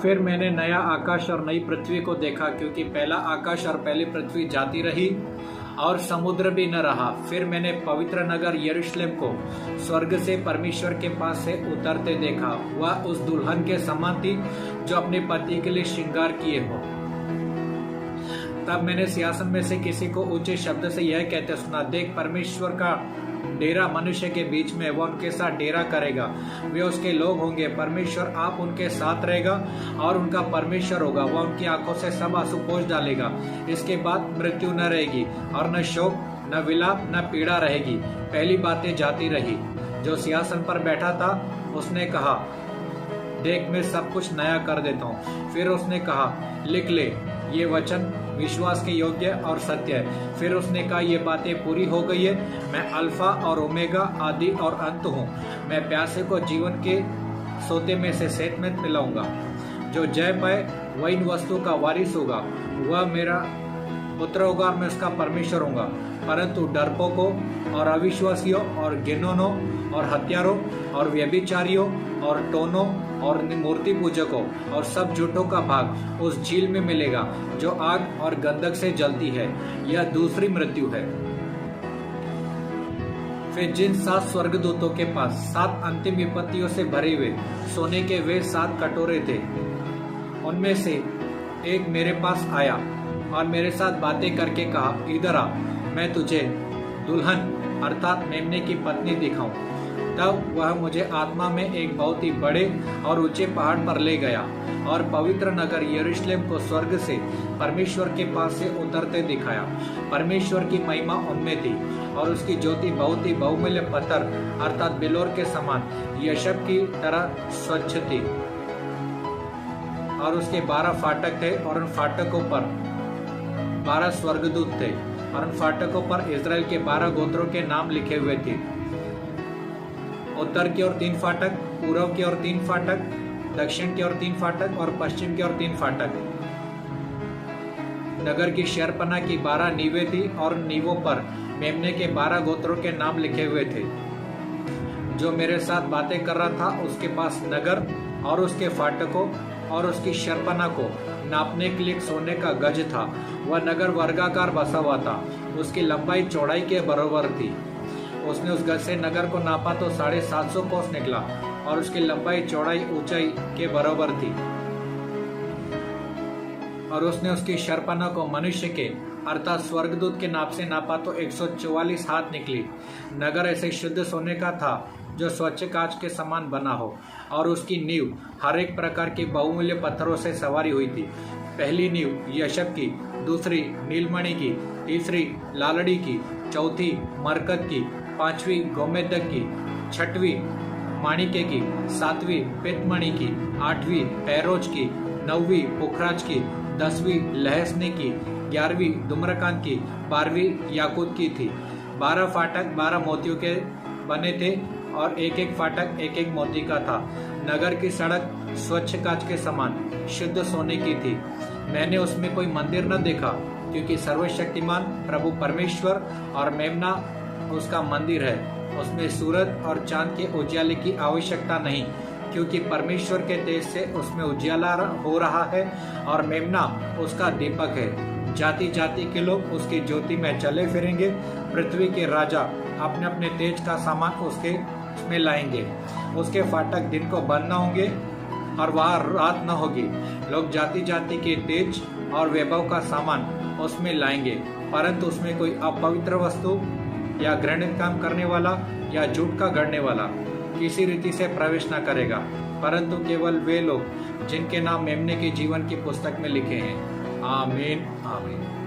फिर मैंने नया आकाश और नई पृथ्वी को देखा, क्योंकि पहला आकाश और पहली पृथ्वी जाती रही और समुद्र भी न रहा। फिर मैंने पवित्र नगर यरूशलेम को स्वर्ग से परमेश्वर के पास से उतरते देखा। वह उस दुल्हन के समान थी जो अपने पति के लिए श्रृंगार किए हो। तब मैंने सिंहासन में से किसी को ऊंचे शब्द से यह कहते सुना, देख, परमेश्वर का डेरा मनुष्य के बीच में, वह उनके साथ डेरा करेगा, वे उसके लोग होंगे, परमेश्वर आप उनके साथ रहेगा और उनका परमेश्वर होगा। वह उनकी आंखों से सब आंसू पोंछ डालेगा। इसके बाद मृत्यु न रहेगी और न शोक, न विलाप, न पीड़ा रहेगी। पहली बातें जाती रही। जो सिंहासन पर बैठा था उसने कहा, देख, मैं सब कुछ नया कर देता हूँ। फिर उसने कहा, लिख ले, ये वचन विश्वास के योग्य और सत्य है। फिर उसने कहा, ये बातें पूरी हो गई है। मैं अल्फा और ओमेगा, आदि और अंत हूँ। मैं प्यासे को जीवन के सोते में से सेहतमंद पिलाऊंगा। जो जय पाए वह इन वस्तु का वारिस होगा। वह मेरा पुत्र होगा और मैं उसका परमेश्वर होऊंगा। परंतु डरपोकों और अविश्वासियों और गिनोनों और हत्यारों और व्यभिचारियों और टोनों और मूर्ति पूजकों और सब झूठों का भाग उस झील में मिलेगा जो आग और गंधक से जलती है। यह दूसरी मृत्यु है। फिर जिन 7 स्वर्गदूतों के पास 7 अंतिम विपत्तियों से भरे हुए सोने के वे 7 कटोरे थे, उनमें से एक मेरे पास आया और मेरे साथ बातें करके कहा, इधर आ, मैं तुझे दुल्हन अर्थात मेमने की पत्नी दिखाऊं। तब वह मुझे आत्मा में एक बहुत ही बड़े और ऊंचे पहाड़ पर ले गया और पवित्र नगर यरूशलेम को स्वर्ग से परमेश्वर के पास से उतरते दिखाया। परमेश्वर की महिमा उनमें थी और उसकी ज्योति बहुत ही बहुमूल्य पत्थर अर्थात बिलोर के समान यशब की तरह स्वच्छ थी। और उसके 12 फाटक थे और उन फाटकों पर 12 स्वर्गदूत थे और उन फाटकों पर इजराइल के 12 गोत्रों के नाम लिखे हुए थे। उत्तर की ओर 3 फाटक, पूर्व की ओर 3 फाटक, दक्षिण की ओर 3 फाटक और पश्चिम की ओर 3 फाटक। नगर की शहरपनाह की 12 नींवें थी और नींवों पर मेमने के 12 गोत्रों के नाम लिखे हुए थे। जो मेरे साथ बातें कर रहा था उसके पास नगर और उसके फाटकों और उसकी शहरपनाह को नापने के लिए सोने का गज था। वह नगर वर्गाकार बसा हुआ था। उसकी लंबाई चौड़ाई के बराबर थी। उसने उस गज से नगर को नापा तो 750 कोस निकला और उसकी लंबाई चौड़ाई ऊंचाई के बराबर थी। और उसने उसकी शहरपनाह को मनुष्य के अर्थात स्वर्गदूत के नाप से नापा तो 144 हाथ निकली। नगर ऐसे शुद्ध सोने का था जो स्वच्छ कांच के समान बना हो और उसकी नींव हर एक प्रकार के बहुमूल्य पत्थरों से सवारी हुई थी। पहली नींव यशब की, दूसरी नीलमणि की, तीसरी लालड़ी की, चौथी मरकत की, 5वीं गोमेदक की, 6वीं माणिक्य की, 7वीं पित्तमणि की, 8वीं पैरोज की, 9वीं पुखराज की, 10वीं लहसनी की, 11वीं धूम्रकांत की, 12वीं याकूत की थी। 12 फाटक 12 मोतियों के बने थे और एक एक फाटक एक एक मोती का था। नगर की सड़क स्वच्छ कांच के समान शुद्ध सोने की थी। मैंने उसमें कोई मंदिर न देखा, क्योंकि सर्वशक्तिमान प्रभु परमेश्वर और मेमना उसका मंदिर है। उसमें सूरज और चांद के उजियाले की आवश्यकता नहीं, क्योंकि परमेश्वर के तेज से उसमें उजियाला हो रहा है और मेमना उसका दीपक है। जाति जाति के लोग उसकी ज्योति में चले फिरेंगे। पृथ्वी के राजा अपने अपने तेज का सामान उसमें लाएंगे। उसके फाटक दिन को बंद न होंगे और वहाँ रात न होगी। लोग जाति जाति के तेज और वैभव का सामान उसमें लाएंगे, परंतु उसमें कोई अपवित्र वस्तु या घृणित काम करने वाला या झूठ का गढ़ने वाला किसी रीति से प्रवेश न करेगा, परंतु केवल वे लोग जिनके नाम मेमने के जीवन की पुस्तक में लिखे हैं। आमीन आमीन।